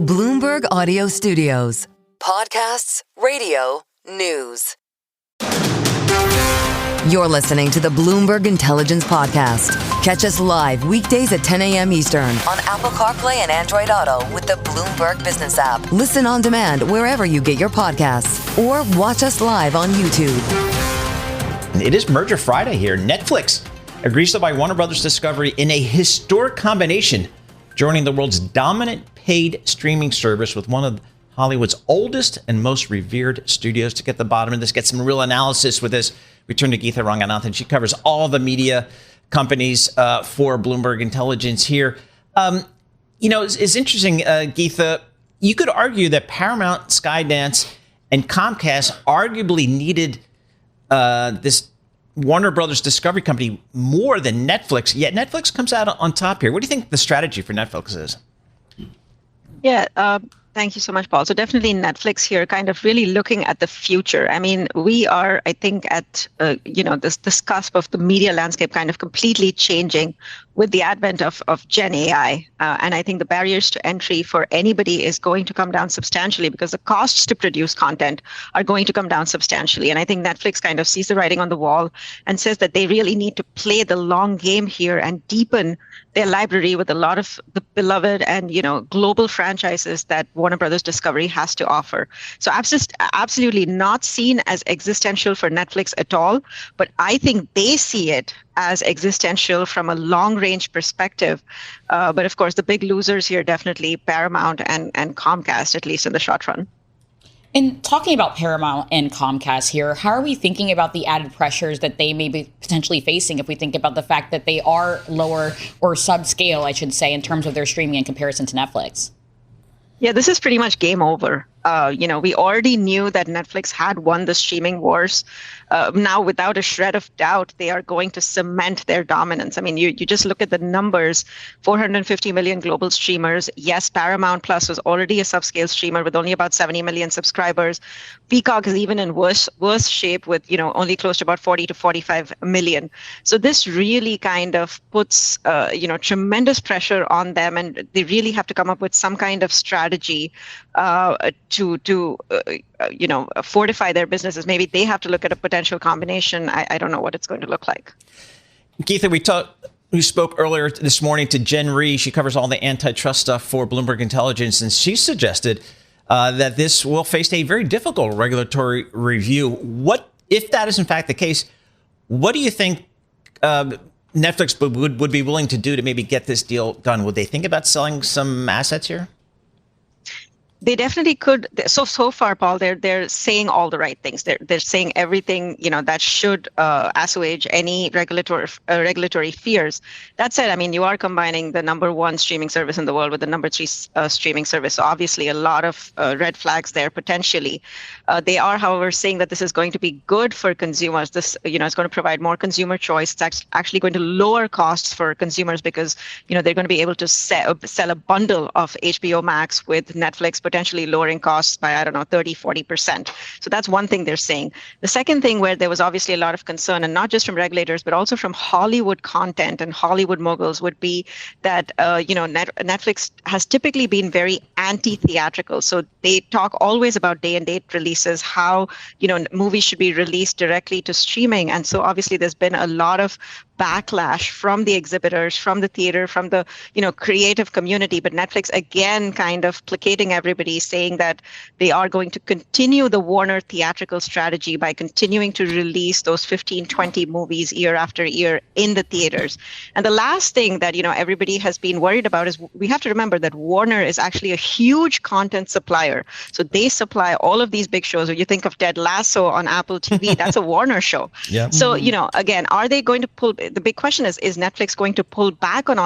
Bloomberg Audio Studios. Podcasts, radio, news. You're listening to the Bloomberg Intelligence Podcast. Catch us live weekdays at 10 a.m. Eastern on Apple CarPlay and Android Auto with the Bloomberg Business app. Listen on demand wherever you get your podcasts or watch us live on YouTube. It is Merger Friday here. Netflix agrees to buy Warner Brothers Discovery in a historic combination, joining the world's dominant paid streaming service with one of Hollywood's oldest and most revered studios. To get the bottom of this, get some real analysis with this, we turn to Geetha Ranganathan. She covers all the media companies for Bloomberg Intelligence here. It's interesting, Geetha. You could argue that Paramount, Skydance, and Comcast arguably needed this Warner Brothers Discovery company more than Netflix, yet Netflix comes out on top here. What do you think the strategy for Netflix is? Yeah, thank you so much, Paul. So definitely Netflix here kind of really looking at the future. I mean, we are, I think, at, this cusp of the media landscape kind of completely changing with the advent of Gen AI. And I think the barriers to entry for anybody is going to come down substantially because the costs to produce content are going to come down substantially. And I think Netflix kind of sees the writing on the wall and says that they really need to play the long game here and deepen their library with a lot of the beloved and, global franchises that Warner Brothers Discovery has to offer. So I'm just absolutely not seen as existential for Netflix at all, but I think they see it as existential from a long-range perspective. But of course, the big losers here definitely Paramount and Comcast, at least in the short run. And talking about Paramount and Comcast here, how are we thinking about the added pressures that they may be potentially facing if we think about the fact that they are lower or subscale, I should say, in terms of their streaming in comparison to Netflix? Yeah, this is pretty much game over. We already knew that Netflix had won the streaming wars. Now, without a shred of doubt, they are going to cement their dominance. I mean, you just look at the numbers, 450 million global streamers. Yes, Paramount Plus was already a subscale streamer with only about 70 million subscribers. Peacock is even in worse shape with, only close to about 40 to 45 million. So this really kind of puts, tremendous pressure on them, and they really have to come up with some kind of strategy to fortify their businesses. Maybe they have to look at a potential combination. I don't know what it's going to look like. Geetha, we spoke earlier this morning to Jen Rhee. She covers all the antitrust stuff for Bloomberg Intelligence, and she suggested that this will face a very difficult regulatory review. What if that is in fact the case? What do you think Netflix would be willing to do to maybe get this deal done? Would they think about selling some assets here? They definitely could. So far, Paul, they're saying all the right things. They're saying everything that should assuage any regulatory fears. That said, I mean, you are combining the number one streaming service in the world with the number three streaming service. So obviously, a lot of red flags there potentially. They are, however, saying that this is going to be good for consumers. This, is going to provide more consumer choice. It's actually going to lower costs for consumers because they're going to be able to sell a bundle of HBO Max with Netflix, potentially lowering costs by, 30-40%. So that's one thing they're saying. The second thing where there was obviously a lot of concern, and not just from regulators, but also from Hollywood content and Hollywood moguls, would be that, Netflix has typically been very anti-theatrical. So they talk always about day and date releases, how, movies should be released directly to streaming. And so obviously there's been a lot of backlash from the exhibitors, from the theater, from the, creative community. But Netflix, again, kind of placating everybody, saying that they are going to continue the Warner theatrical strategy by continuing to release those 15, 20 movies year after year in the theaters. And the last thing that, everybody has been worried about is we have to remember that Warner is actually a huge content supplier. So they supply all of these big shows. When you think of Ted Lasso on Apple TV, that's a Warner show. Yeah. So, again, are they going to pull? The big question is Netflix going to pull back on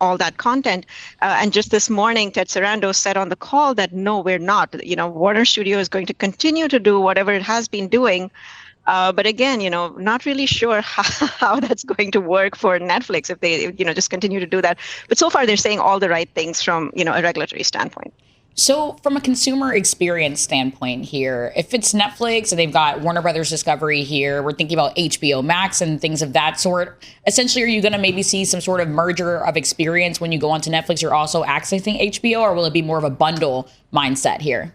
all that content? And just this morning, Ted Sarandos said on the call that no, we're not. Warner Studio is going to continue to do whatever it has been doing. But again, not really sure how that's going to work for Netflix if they, just continue to do that. But so far, they're saying all the right things from, a regulatory standpoint. So from a consumer experience standpoint here, if it's Netflix and they've got Warner Brothers Discovery here, we're thinking about HBO Max and things of that sort. Essentially, are you going to maybe see some sort of merger of experience when you go onto Netflix? You're also accessing HBO, or will it be more of a bundle mindset here?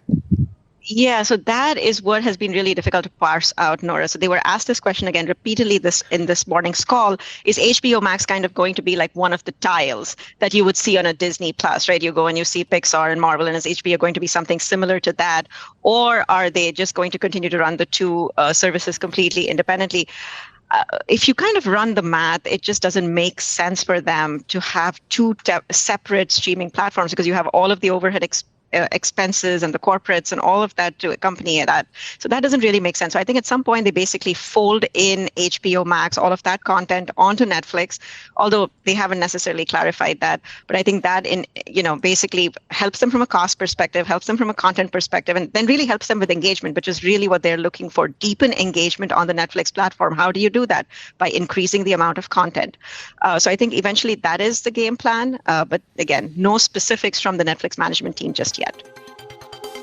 Yeah, so that is what has been really difficult to parse out, Norah. So they were asked this question again repeatedly in this morning's call. Is HBO Max kind of going to be like one of the tiles that you would see on a Disney Plus, right? You go and you see Pixar and Marvel, and is HBO going to be something similar to that? Or are they just going to continue to run the two services completely independently? If you kind of run the math, it just doesn't make sense for them to have two separate streaming platforms, because you have all of the overhead expenses and the corporates and all of that to accompany that. So that doesn't really make sense. So I think at some point they basically fold in HBO Max, all of that content onto Netflix, although they haven't necessarily clarified that. But I think that basically helps them from a cost perspective, helps them from a content perspective, and then really helps them with engagement, which is really what they're looking for. Deepen engagement on the Netflix platform. How do you do that? By increasing the amount of content. So I think eventually that is the game plan. But again, no specifics from the Netflix management team just yet.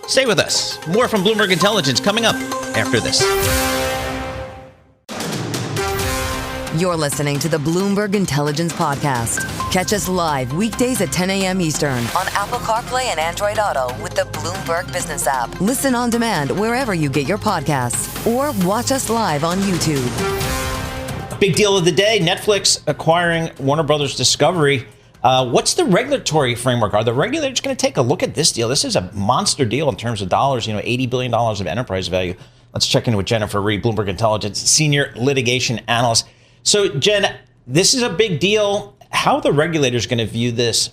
Stay with us. More from Bloomberg Intelligence coming up after this. You're listening to the Bloomberg Intelligence Podcast. Catch us live weekdays at 10 a.m. Eastern on Apple CarPlay and Android Auto with the Bloomberg Business app. Listen on demand wherever you get your podcasts, or watch us live on YouTube. Big deal of the day, Netflix acquiring Warner Brothers Discovery. What's the regulatory framework? Are the regulators going to take a look at this deal? This is a monster deal in terms of dollars, $80 billion of enterprise value. Let's check in with Jennifer Reed, Bloomberg Intelligence, Senior Litigation Analyst. So, Jen, this is a big deal. How are the regulators going to view this?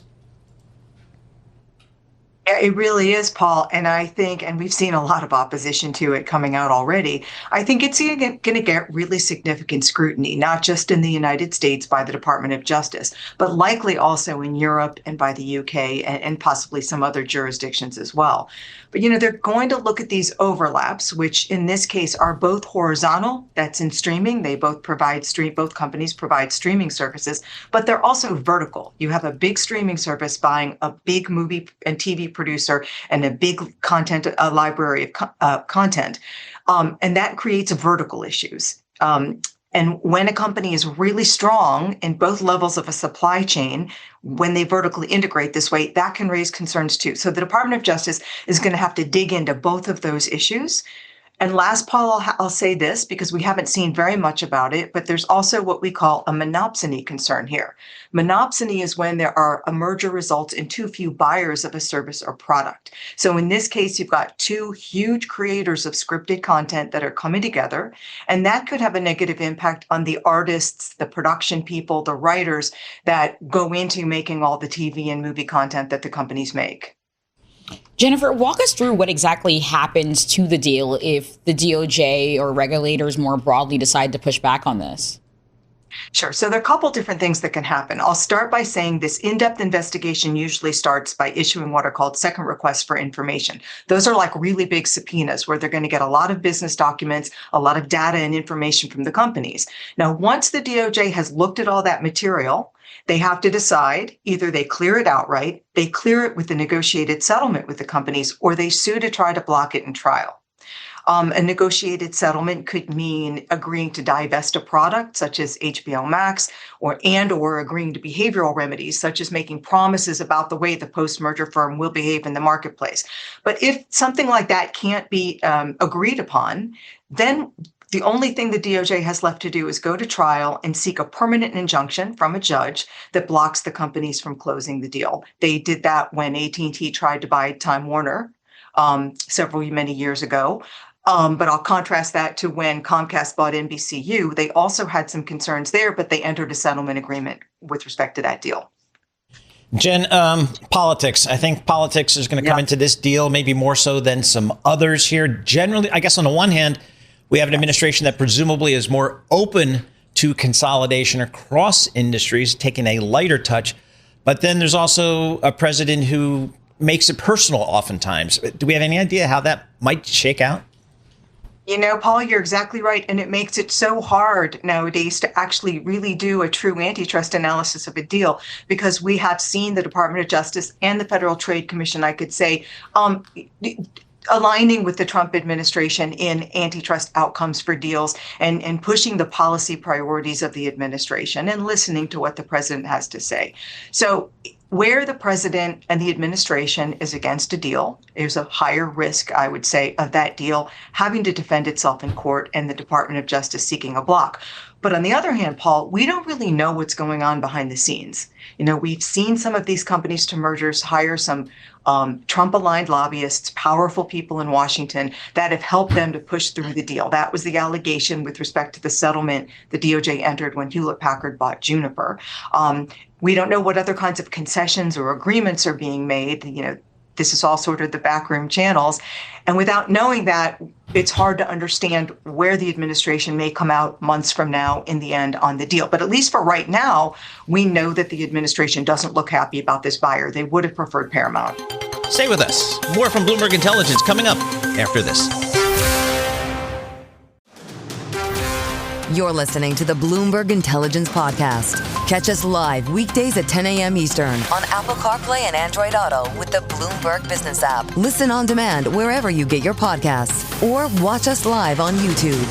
Yeah, it really is, Paul. And I think, and we've seen a lot of opposition to it coming out already, I think it's going to get really significant scrutiny, not just in the United States by the Department of Justice, but likely also in Europe and by the UK and possibly some other jurisdictions as well. But, they're going to look at these overlaps, which in this case are both horizontal, that's in streaming. They both both companies provide streaming services, but they're also vertical. You have a big streaming service buying a big movie and TV producer and a big content, a library of content. And that creates vertical issues. And when a company is really strong in both levels of a supply chain, when they vertically integrate this way, that can raise concerns too. So the Department of Justice is going to have to dig into both of those issues. And last, Paul, I'll say this because we haven't seen very much about it, but there's also what we call a monopsony concern here. Monopsony is when there are a merger results in too few buyers of a service or product. So in this case, you've got two huge creators of scripted content that are coming together, and that could have a negative impact on the artists, the production people, the writers that go into making all the TV and movie content that the companies make. Jennifer, walk us through what exactly happens to the deal if the DOJ or regulators more broadly decide to push back on this. Sure. So there are a couple different things that can happen. I'll start by saying this in-depth investigation usually starts by issuing what are called second requests for information. Those are like really big subpoenas where they're going to get a lot of business documents, a lot of data and information from the companies. Now, once the DOJ has looked at all that material, they have to decide either they clear it outright, they clear it with a negotiated settlement with the companies, or they sue to try to block it in trial. A negotiated settlement could mean agreeing to divest a product such as HBO Max or agreeing to behavioral remedies such as making promises about the way the post-merger firm will behave in the marketplace. But if something like that can't be agreed upon, then the only thing the DOJ has left to do is go to trial and seek a permanent injunction from a judge that blocks the companies from closing the deal. They did that when AT&T tried to buy Time Warner many years ago. But I'll contrast that to when Comcast bought NBCU. They also had some concerns there, but they entered a settlement agreement with respect to that deal. Jen, politics. I think politics is going to come into this deal, maybe more so than some others here. Generally, I guess on the one hand, we have an administration that presumably is more open to consolidation across industries, taking a lighter touch. But then there's also a president who makes it personal oftentimes. Do we have any idea how that might shake out? Paul, you're exactly right. And it makes it so hard nowadays to actually really do a true antitrust analysis of a deal, because we have seen the Department of Justice and the Federal Trade Commission, I could say, aligning with the Trump administration in antitrust outcomes for deals and pushing the policy priorities of the administration and listening to what the president has to say. So where the president and the administration is against a deal, there's a higher risk, I would say, of that deal having to defend itself in court and the Department of Justice seeking a block. But on the other hand, Paul, we don't really know what's going on behind the scenes. We've seen some of these companies to mergers hire some Trump-aligned lobbyists, powerful people in Washington that have helped them to push through the deal. That was the allegation with respect to the settlement the DOJ entered when Hewlett Packard bought Juniper. We don't know what other kinds of concessions or agreements are being made. This is all sort of the backroom channels. And without knowing that, it's hard to understand where the administration may come out months from now in the end on the deal. But at least for right now, we know that the administration doesn't look happy about this buyer. They would have preferred Paramount. Stay with us. More from Bloomberg Intelligence coming up after this. You're listening to the Bloomberg Intelligence Podcast. Catch us live weekdays at 10 a.m. Eastern on Apple CarPlay and Android Auto with the Bloomberg Business app. Listen on demand wherever you get your podcasts or watch us live on YouTube.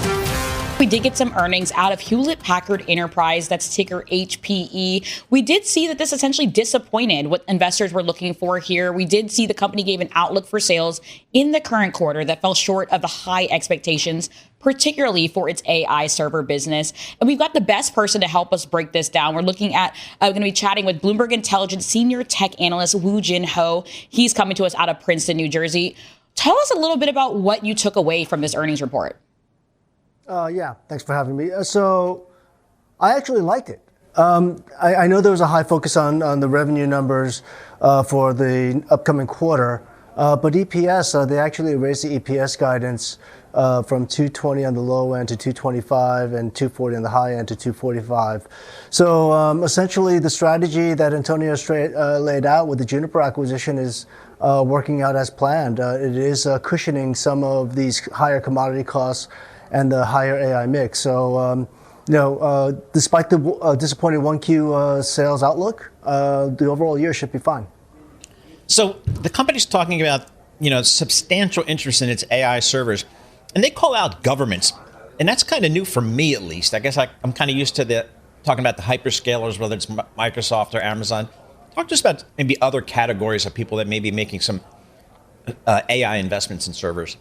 We did get some earnings out of Hewlett Packard Enterprise, that's ticker HPE. We did see that this essentially disappointed what investors were looking for here. We did see the company gave an outlook for sales in the current quarter that fell short of the high expectations, particularly for its AI server business. And we've got the best person to help us break this down. We're looking at, we're going to be chatting with Bloomberg Intelligence Senior Tech Analyst Jin Ho. He's coming to us out of Princeton, New Jersey. Tell us a little bit about what you took away from this earnings report. Yeah, thanks for having me. So I actually liked it. I know there was a high focus on the revenue numbers for the upcoming quarter, but EPS, they actually raised the EPS guidance from 220 on the low end to 225 and 240 on the high end to 245. So essentially the strategy that Antonio laid out with the Juniper acquisition is working out as planned. It is cushioning some of these higher commodity costs and the higher AI mix. So, despite the disappointing 1Q sales outlook, the overall year should be fine. So the company's talking about, substantial interest in its AI servers, and they call out governments. And that's kind of new for me, at least. I guess I'm kind of used to talking about the hyperscalers, whether it's Microsoft or Amazon. Talk just about maybe other categories of people that may be making some AI investments in servers.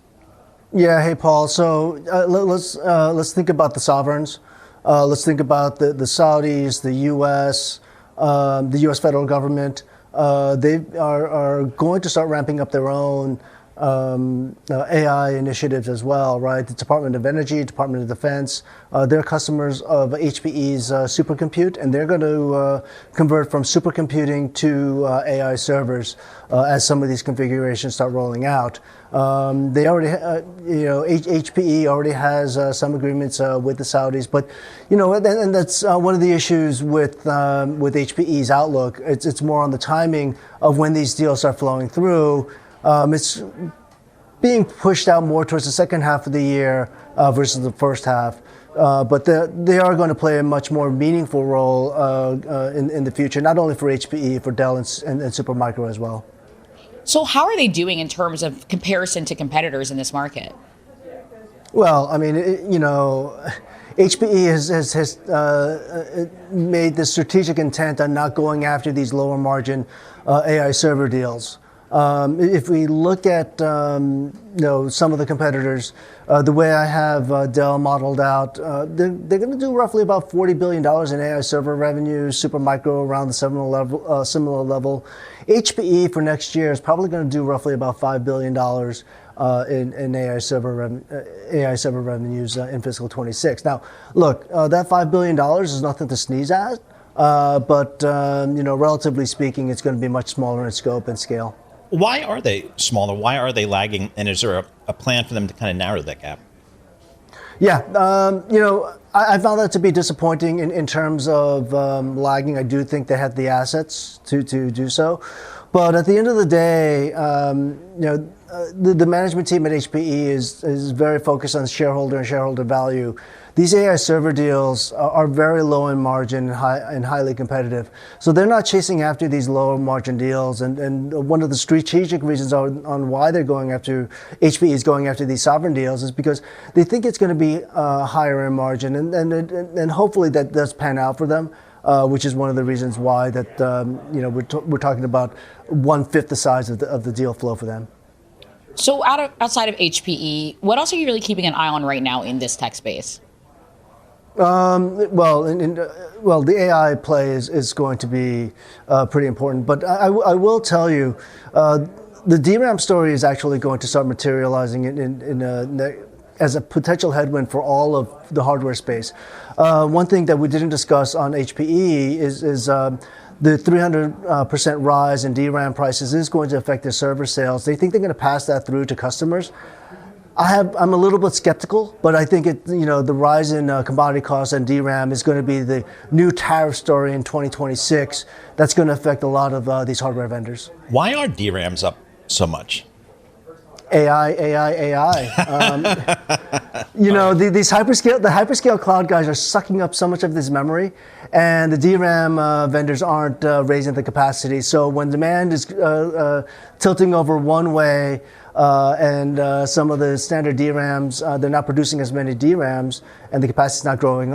Yeah, hey Paul. So let's think about the sovereigns. Let's think about the Saudis, the U.S., the U.S. federal government. They are going to start ramping up their own AI initiatives as well, right? The Department of Energy, Department of Defense, they're customers of HPE's supercompute, and they're going to convert from supercomputing to AI servers as some of these configurations start rolling out. They already, HPE already has some agreements with the Saudis, but and that's one of the issues with HPE's outlook. It's more on the timing of when these deals start flowing through. It's being pushed out more towards the second half of the year versus the first half. But they are going to play a much more meaningful role in the future, not only for HPE, for Dell and Supermicro as well. So how are they doing in terms of comparison to competitors in this market? Well, I mean, HPE has made the strategic intent on not going after these lower margin AI server deals. If we look at some of the competitors, the way I have Dell modeled out, they're going to do roughly about $40 billion in AI server revenue. Supermicro around the similar level. HPE for next year is probably going to do roughly about $5 billion in AI server revenues in fiscal 26. Now, look, that $5 billion is nothing to sneeze at, but relatively speaking, it's going to be much smaller in scope and scale. Why are they smaller? Why are they lagging? And is there a plan for them to kind of narrow that gap? Yeah, I found that to be disappointing in terms of lagging. I do think they had the assets to do so. But at the end of the day, the management team at HPE is very focused on shareholder and shareholder value. These AI server deals are very low in margin and highly competitive. So they're not chasing after these lower margin deals. And one of the strategic reasons on why they're going after, HPE is going after these sovereign deals is because they think it's going to be higher in margin. And hopefully that does pan out for them, which is one of the reasons why that, we're talking about 1/5 the size of the deal flow for them. So outside of HPE, what else are you really keeping an eye on right now in this tech space? The AI play is going to be pretty important. But I will tell you, the DRAM story is actually going to start materializing as a potential headwind for all of the hardware space. One thing that we didn't discuss on HPE is the 300% rise in DRAM prices is going to affect their server sales. They think they're going to pass that through to customers. I'm a little bit skeptical, but I think the rise in commodity costs and DRAM is going to be the new tariff story in 2026. That's going to affect a lot of these hardware vendors. Why are DRAMs up so much? AI. These hyperscale cloud guys are sucking up so much of this memory, and the DRAM vendors aren't raising the capacity. So when demand is tilting over one way, and some of the standard DRAMs, they're not producing as many DRAMs, and the capacity is not growing.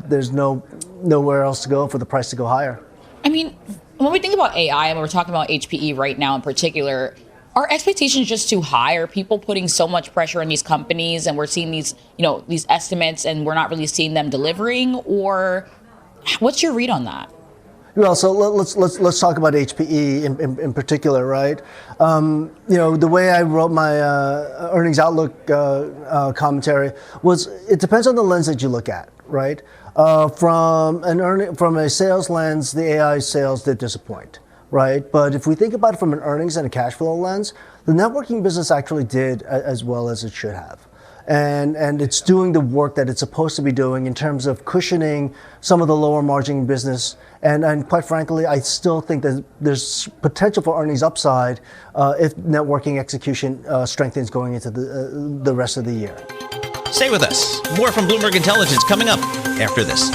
There's nowhere else to go for the price to go higher. I mean, when we think about AI, and we're talking about HPE right now in particular, are expectations just too high? Are people putting so much pressure on these companies, and we're seeing these estimates, and we're not really seeing them delivering? Or what's your read on that? Well, so let's talk about HPE in particular, right? The way I wrote my earnings outlook commentary was it depends on the lens that you look at, right? From a sales lens, the AI sales did disappoint, right? But if we think about it from an earnings and a cash flow lens, the networking business actually did as well as it should have. And it's doing the work that it's supposed to be doing in terms of cushioning some of the lower margin business. And quite frankly, I still think that there's potential for earnings upside if networking execution strengthens going into the rest of the year. Stay with us. More from Bloomberg Intelligence coming up after this.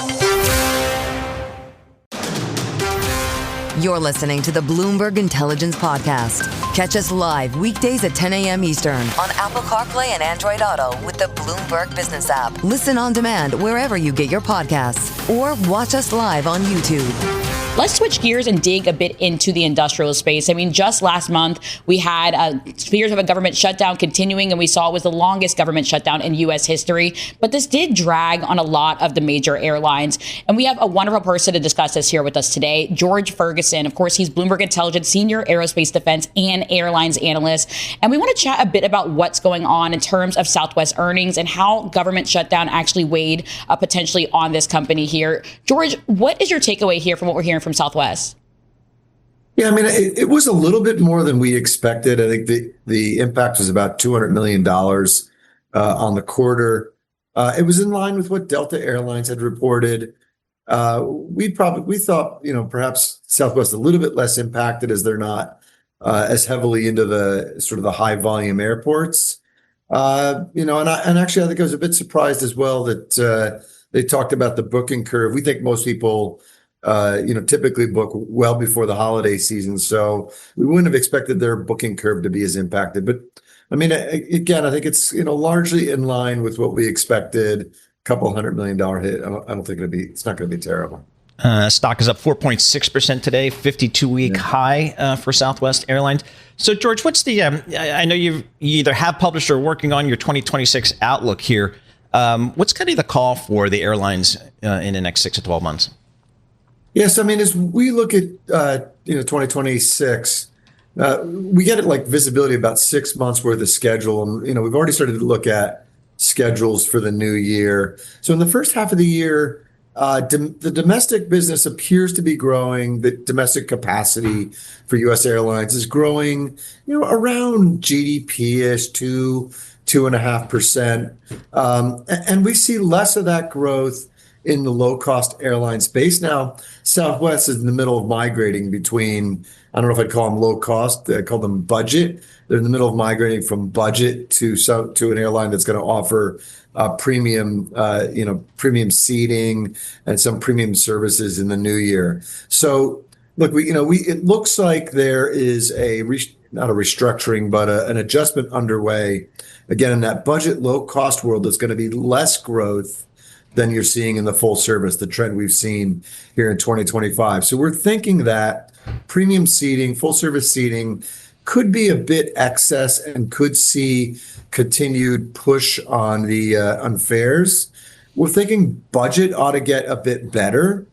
You're listening to the Bloomberg Intelligence Podcast. Catch us live weekdays at 10 a.m. Eastern on Apple CarPlay and Android Auto with the Bloomberg Business app. Listen on demand wherever you get your podcasts or watch us live on YouTube. Let's switch gears and dig a bit into the industrial space. I mean, just last month, we had fears of a government shutdown continuing, and we saw it was the longest government shutdown in U.S. history. But this did drag on a lot of the major airlines. And we have a wonderful person to discuss this here with us today, George Ferguson. Of course, he's Bloomberg Intelligence Senior Aerospace Defense and Airlines Analyst. And we want to chat a bit about what's going on in terms of Southwest earnings and how government shutdown actually weighed potentially on this company here. George, what is your takeaway here from what we're hearing from Southwest? Yeah, I mean, it was a little bit more than we expected. I think the impact was about $200 million on the quarter. It was in line with what Delta Airlines had reported. We thought, perhaps Southwest a little bit less impacted as they're not as heavily into the sort of the high volume airports. And actually I think I was a bit surprised as well that they talked about the booking curve. We think most people typically book well before the holiday season. So we wouldn't have expected their booking curve to be as impacted. But I mean, again, I think it's, largely in line with what we expected. A couple $100 million hit. I don't think it's not going to be terrible. Stock is up 4.6% today, 52-week high for Southwest Airlines. So, George, what's the, I know you either have published or working on your 2026 outlook here. What's kind of the call for the airlines in the next 6 to 12 months? Yes, I mean, as we look at 2026, we get like visibility about 6 months worth of schedule, and we've already started to look at schedules for the new year. So in the first half of the year, the domestic business appears to be growing. The domestic capacity for U.S. airlines is growing, around GDP-ish, 2 2.5%. And we see less of that growth in the low-cost airline space. Now, Southwest is in the middle of migrating between, I don't know if I'd call them low cost, I call them budget. They're in the middle of migrating from budget to an airline that's going to offer premium seating and some premium services in the new year. So, look, it looks like there is not a restructuring, but an adjustment underway. Again, in that budget low cost world, there's going to be less growth than you're seeing in the full service, the trend we've seen here in 2025. So we're thinking that premium seating, full service seating could be a bit excess and could see continued push on the on fares. We're thinking budget ought to get a bit better.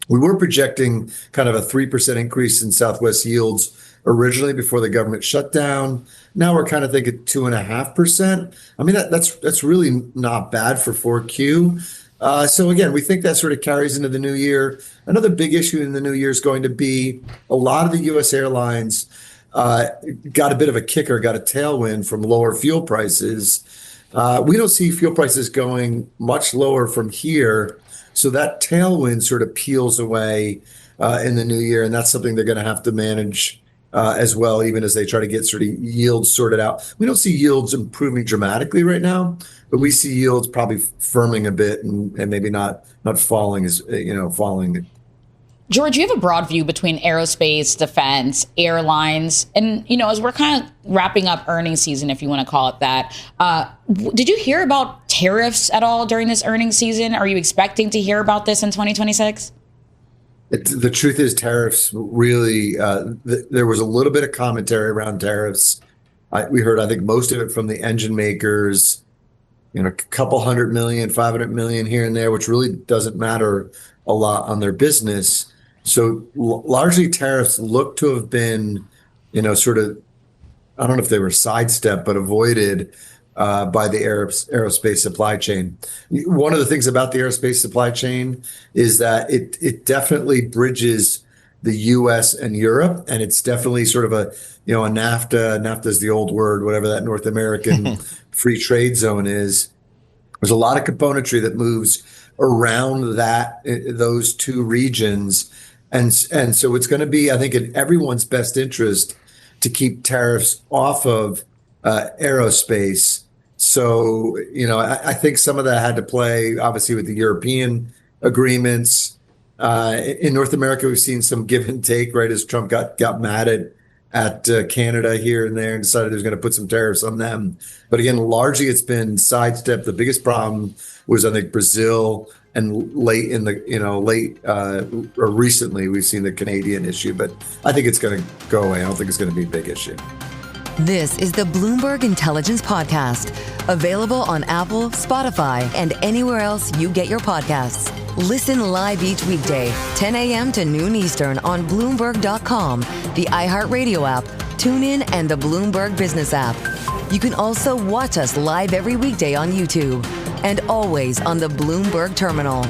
We were projecting kind of a 3% increase in Southwest yields originally before the government shutdown. Now we're kind of thinking 2.5%. I mean, that's really not bad for 4Q. So again, we think that sort of carries into the new year. Another big issue in the new year is going to be a lot of the U.S. airlines got a bit of a kicker, got a tailwind from lower fuel prices. We don't see fuel prices going much lower from here. So that tailwind sort of peels away in the new year. And that's something they're going to have to manage as well, even as they try to get sort of yields sorted out. We don't see yields improving dramatically right now, but we see yields probably firming a bit and maybe not falling as falling. George, you have a broad view between aerospace, defense, airlines, and as we're kind of wrapping up earnings season, if you want to call it that. Did you hear about tariffs at all during this earnings season? Are you expecting to hear about this in 2026? The truth is, tariffs really. There was a little bit of commentary around tariffs. We heard, I think, most of it from the engine makers. A couple $100 million, $500 million here and there, which really doesn't matter a lot on their business. So largely tariffs look to have been, sort of, I don't know if they were sidestepped, but avoided by the aerospace supply chain. One of the things about the aerospace supply chain is that it definitely bridges the U.S. and Europe, and it's definitely sort of a NAFTA. NAFTA is the old word, whatever that North American free trade zone is. There's a lot of componentry that moves around those two regions. And so it's going to be, I think, in everyone's best interest to keep tariffs off of aerospace. So, I think some of that had to play, obviously, with the European agreements. In North America, we've seen some give and take, right, as Trump got mad at Canada here and there and decided he was going to put some tariffs on them. But again, largely it's been sidestepped. The biggest problem was, I think, Brazil, and recently we've seen the Canadian issue, but I think it's going to go away. I don't think it's going to be a big issue. This is the Bloomberg Intelligence Podcast, available on Apple, Spotify, and anywhere else you get your podcasts. Listen live each weekday, 10 a.m. to noon Eastern on Bloomberg.com, the iHeartRadio app, TuneIn, and the Bloomberg Business app. You can also watch us live every weekday on YouTube and always on the Bloomberg Terminal.